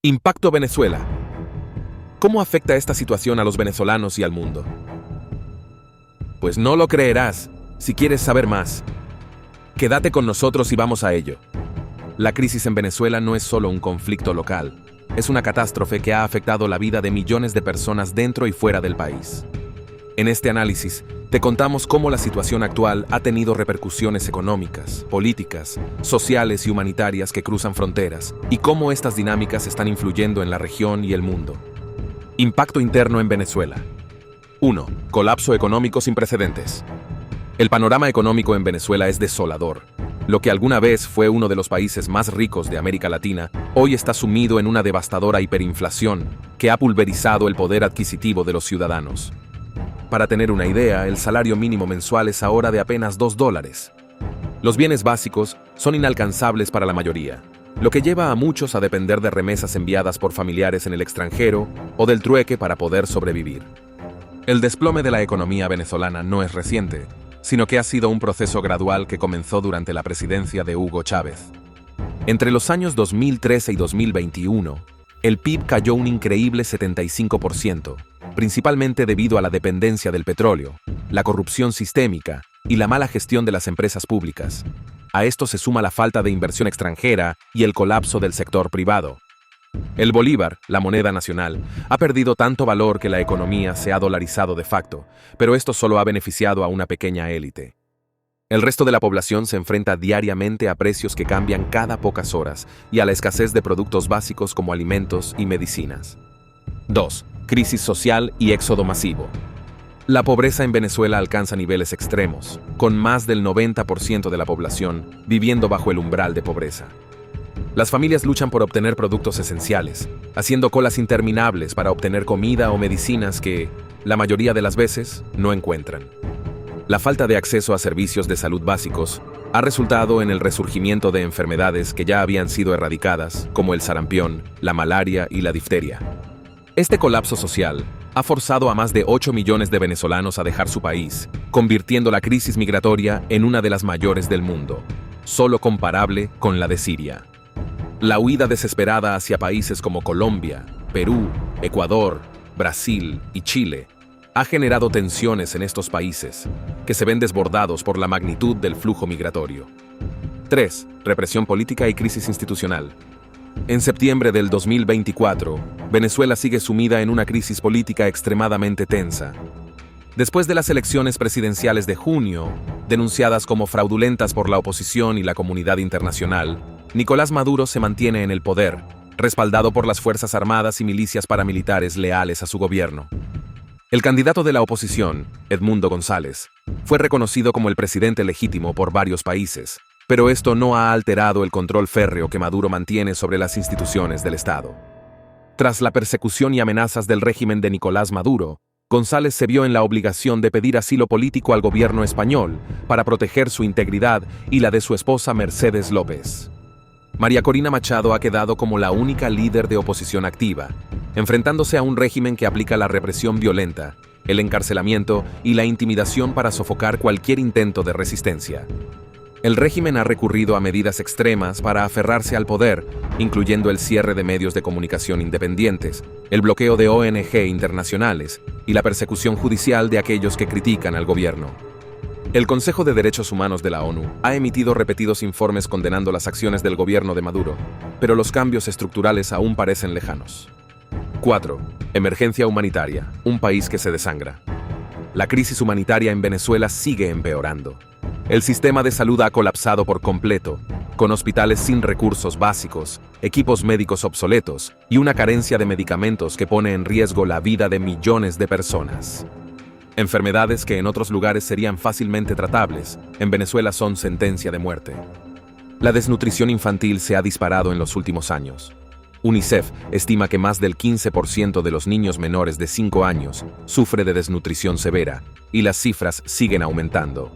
Impacto Venezuela. ¿Cómo afecta esta situación a los venezolanos y al mundo? Pues no lo creerás. Si quieres saber más, quédate con nosotros y vamos a ello. La crisis en Venezuela no es solo un conflicto local, es una catástrofe que ha afectado la vida de millones de personas dentro y fuera del país. En este análisis, te contamos cómo la situación actual ha tenido repercusiones económicas, políticas, sociales y humanitarias que cruzan fronteras, y cómo estas dinámicas están influyendo en la región y el mundo. Impacto interno en Venezuela. 1. Colapso económico sin precedentes. El panorama económico en Venezuela es desolador. Lo que alguna vez fue uno de los países más ricos de América Latina, hoy está sumido en una devastadora hiperinflación que ha pulverizado el poder adquisitivo de los ciudadanos. Para tener una idea, el salario mínimo mensual es ahora de apenas $2. Los bienes básicos son inalcanzables para la mayoría, lo que lleva a muchos a depender de remesas enviadas por familiares en el extranjero o del trueque para poder sobrevivir. El desplome de la economía venezolana no es reciente, sino que ha sido un proceso gradual que comenzó durante la presidencia de Hugo Chávez. Entre los años 2013 y 2021, el PIB cayó un increíble 75%, principalmente debido a la dependencia del petróleo, la corrupción sistémica y la mala gestión de las empresas públicas. A esto se suma la falta de inversión extranjera y el colapso del sector privado. El bolívar, la moneda nacional, ha perdido tanto valor que la economía se ha dolarizado de facto, pero esto solo ha beneficiado a una pequeña élite. El resto de la población se enfrenta diariamente a precios que cambian cada pocas horas y a la escasez de productos básicos como alimentos y medicinas. 2. Crisis social y éxodo masivo. La pobreza en Venezuela alcanza niveles extremos, con más del 90% de la población viviendo bajo el umbral de pobreza. Las familias luchan por obtener productos esenciales, haciendo colas interminables para obtener comida o medicinas que, la mayoría de las veces, no encuentran. La falta de acceso a servicios de salud básicos ha resultado en el resurgimiento de enfermedades que ya habían sido erradicadas, como el sarampión, la malaria y la difteria. Este colapso social ha forzado a más de 8 millones de venezolanos a dejar su país, convirtiendo la crisis migratoria en una de las mayores del mundo, solo comparable con la de Siria. La huida desesperada hacia países como Colombia, Perú, Ecuador, Brasil y Chile ha generado tensiones en estos países, que se ven desbordados por la magnitud del flujo migratorio. 3. Represión política y crisis institucional. En septiembre del 2024, Venezuela sigue sumida en una crisis política extremadamente tensa. Después de las elecciones presidenciales de junio, denunciadas como fraudulentas por la oposición y la comunidad internacional, Nicolás Maduro se mantiene en el poder, respaldado por las Fuerzas Armadas y milicias paramilitares leales a su gobierno. El candidato de la oposición, Edmundo González, fue reconocido como el presidente legítimo por varios países, pero esto no ha alterado el control férreo que Maduro mantiene sobre las instituciones del Estado. Tras la persecución y amenazas del régimen de Nicolás Maduro, González se vio en la obligación de pedir asilo político al gobierno español para proteger su integridad y la de su esposa Mercedes López. María Corina Machado ha quedado como la única líder de oposición activa, enfrentándose a un régimen que aplica la represión violenta, el encarcelamiento y la intimidación para sofocar cualquier intento de resistencia. El régimen ha recurrido a medidas extremas para aferrarse al poder, incluyendo el cierre de medios de comunicación independientes, el bloqueo de ONG internacionales y la persecución judicial de aquellos que critican al gobierno. El Consejo de Derechos Humanos de la ONU ha emitido repetidos informes condenando las acciones del gobierno de Maduro, pero los cambios estructurales aún parecen lejanos. 4. Emergencia humanitaria, un país que se desangra. La crisis humanitaria en Venezuela sigue empeorando. El sistema de salud ha colapsado por completo, con hospitales sin recursos básicos, equipos médicos obsoletos y una carencia de medicamentos que pone en riesgo la vida de millones de personas. Enfermedades que en otros lugares serían fácilmente tratables, en Venezuela son sentencia de muerte. La desnutrición infantil se ha disparado en los últimos años. UNICEF estima que más del 15% de los niños menores de 5 años sufre de desnutrición severa, y las cifras siguen aumentando.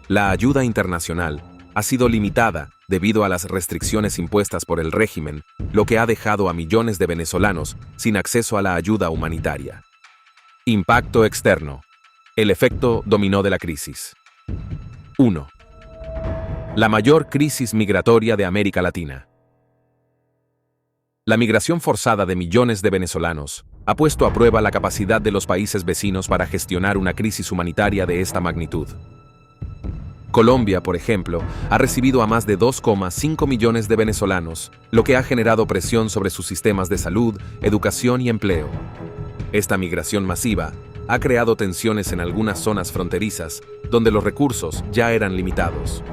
La ayuda internacional ha sido limitada debido a las restricciones impuestas por el régimen, lo que ha dejado a millones de venezolanos sin acceso a la ayuda humanitaria. Impacto externo. El efecto dominó de la crisis. 1. La mayor crisis migratoria de América Latina. La migración forzada de millones de venezolanos ha puesto a prueba la capacidad de los países vecinos para gestionar una crisis humanitaria de esta magnitud. Colombia, por ejemplo, ha recibido a más de 2,5 millones de venezolanos, lo que ha generado presión sobre sus sistemas de salud, educación y empleo. Esta migración masiva ha creado tensiones en algunas zonas fronterizas, donde los recursos ya eran limitados.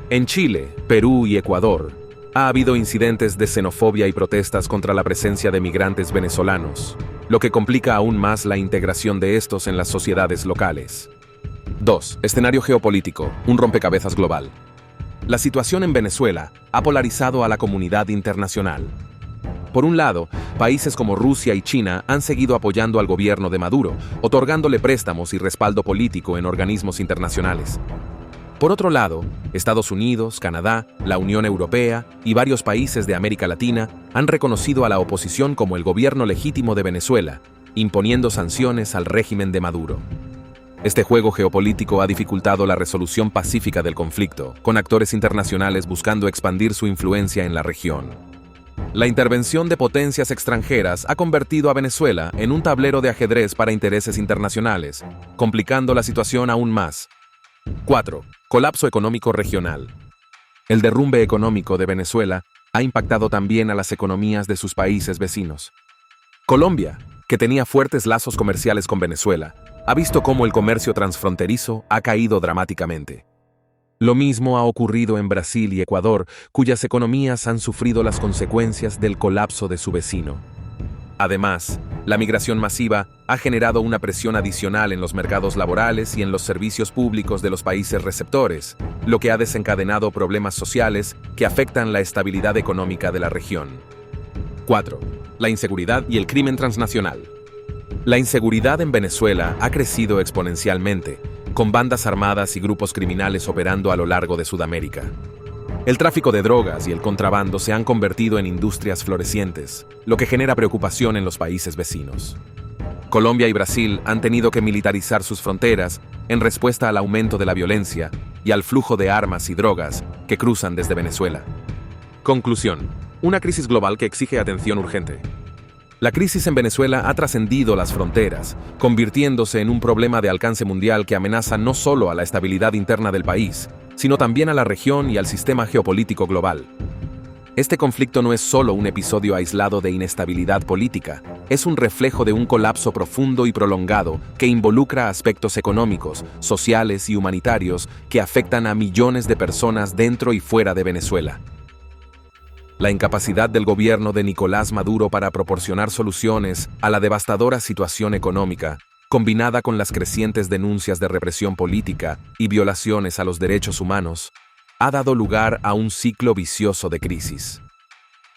En Chile, Perú y Ecuador, ha habido incidentes de xenofobia y protestas contra la presencia de migrantes venezolanos, lo que complica aún más la integración de estos en las sociedades locales. 2. Escenario geopolítico, un rompecabezas global. La situación en Venezuela ha polarizado a la comunidad internacional. Por un lado, países como Rusia y China han seguido apoyando al gobierno de Maduro, otorgándole préstamos y respaldo político en organismos internacionales. Por otro lado, Estados Unidos, Canadá, la Unión Europea y varios países de América Latina han reconocido a la oposición como el gobierno legítimo de Venezuela, imponiendo sanciones al régimen de Maduro. Este juego geopolítico ha dificultado la resolución pacífica del conflicto, con actores internacionales buscando expandir su influencia en la región. La intervención de potencias extranjeras ha convertido a Venezuela en un tablero de ajedrez para intereses internacionales, complicando la situación aún más. 4. Colapso económico regional. El derrumbe económico de Venezuela ha impactado también a las economías de sus países vecinos. Colombia, que tenía fuertes lazos comerciales con Venezuela, ha visto cómo el comercio transfronterizo ha caído dramáticamente. Lo mismo ha ocurrido en Brasil y Ecuador, cuyas economías han sufrido las consecuencias del colapso de su vecino. Además, la migración masiva ha generado una presión adicional en los mercados laborales y en los servicios públicos de los países receptores, lo que ha desencadenado problemas sociales que afectan la estabilidad económica de la región. 4. La inseguridad y el crimen transnacional. La inseguridad en Venezuela ha crecido exponencialmente, con bandas armadas y grupos criminales operando a lo largo de Sudamérica. El tráfico de drogas y el contrabando se han convertido en industrias florecientes, lo que genera preocupación en los países vecinos. Colombia y Brasil han tenido que militarizar sus fronteras en respuesta al aumento de la violencia y al flujo de armas y drogas que cruzan desde Venezuela. Conclusión: una crisis global que exige atención urgente. La crisis en Venezuela ha trascendido las fronteras, convirtiéndose en un problema de alcance mundial que amenaza no solo a la estabilidad interna del país, sino también a la región y al sistema geopolítico global. Este conflicto no es solo un episodio aislado de inestabilidad política, es un reflejo de un colapso profundo y prolongado que involucra aspectos económicos, sociales y humanitarios que afectan a millones de personas dentro y fuera de Venezuela. La incapacidad del gobierno de Nicolás Maduro para proporcionar soluciones a la devastadora situación económica, combinada con las crecientes denuncias de represión política y violaciones a los derechos humanos, ha dado lugar a un ciclo vicioso de crisis.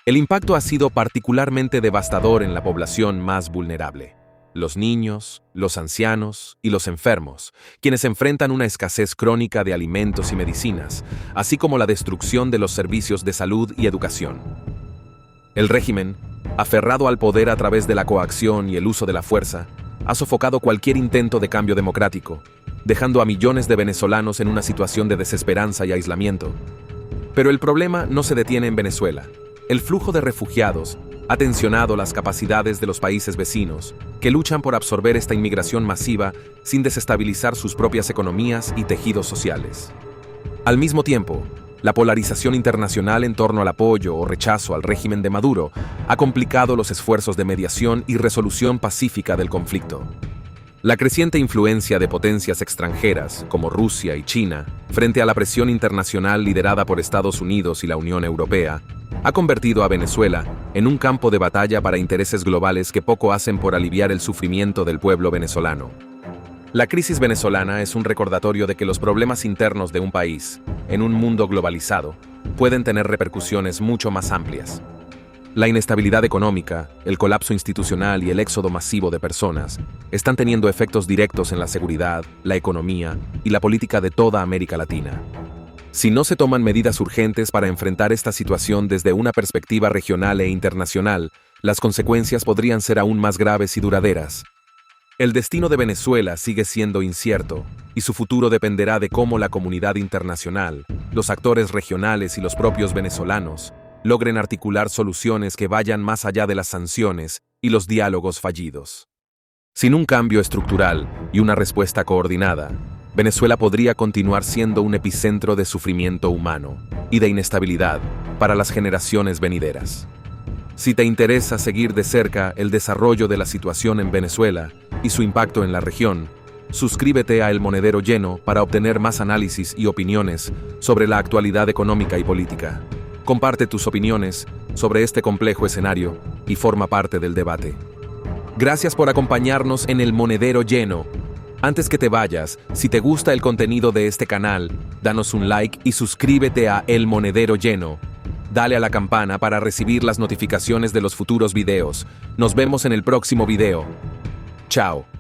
El impacto ha sido particularmente devastador en la población más vulnerable: los niños, los ancianos y los enfermos, quienes enfrentan una escasez crónica de alimentos y medicinas, así como la destrucción de los servicios de salud y educación. El régimen, aferrado al poder a través de la coacción y el uso de la fuerza, ha sofocado cualquier intento de cambio democrático, dejando a millones de venezolanos en una situación de desesperanza y aislamiento. Pero el problema no se detiene en Venezuela. El flujo de refugiados ha tensionado las capacidades de los países vecinos, que luchan por absorber esta inmigración masiva sin desestabilizar sus propias economías y tejidos sociales. Al mismo tiempo, la polarización internacional en torno al apoyo o rechazo al régimen de Maduro ha complicado los esfuerzos de mediación y resolución pacífica del conflicto. La creciente influencia de potencias extranjeras, como Rusia y China, frente a la presión internacional liderada por Estados Unidos y la Unión Europea, ha convertido a Venezuela en un campo de batalla para intereses globales que poco hacen por aliviar el sufrimiento del pueblo venezolano. La crisis venezolana es un recordatorio de que los problemas internos de un país, en un mundo globalizado, pueden tener repercusiones mucho más amplias. La inestabilidad económica, el colapso institucional y el éxodo masivo de personas están teniendo efectos directos en la seguridad, la economía y la política de toda América Latina. Si no se toman medidas urgentes para enfrentar esta situación desde una perspectiva regional e internacional, las consecuencias podrían ser aún más graves y duraderas. El destino de Venezuela sigue siendo incierto, y su futuro dependerá de cómo la comunidad internacional, los actores regionales y los propios venezolanos logren articular soluciones que vayan más allá de las sanciones y los diálogos fallidos. Sin un cambio estructural y una respuesta coordinada, Venezuela podría continuar siendo un epicentro de sufrimiento humano y de inestabilidad para las generaciones venideras. Si te interesa seguir de cerca el desarrollo de la situación en Venezuela y su impacto en la región, suscríbete a El Monedero Lleno para obtener más análisis y opiniones sobre la actualidad económica y política. Comparte tus opiniones sobre este complejo escenario y forma parte del debate. Gracias por acompañarnos en El Monedero Lleno. Antes que te vayas, si te gusta el contenido de este canal, danos un like y suscríbete a El Monedero Lleno. Dale a la campana para recibir las notificaciones de los futuros videos. Nos vemos en el próximo video. Chao.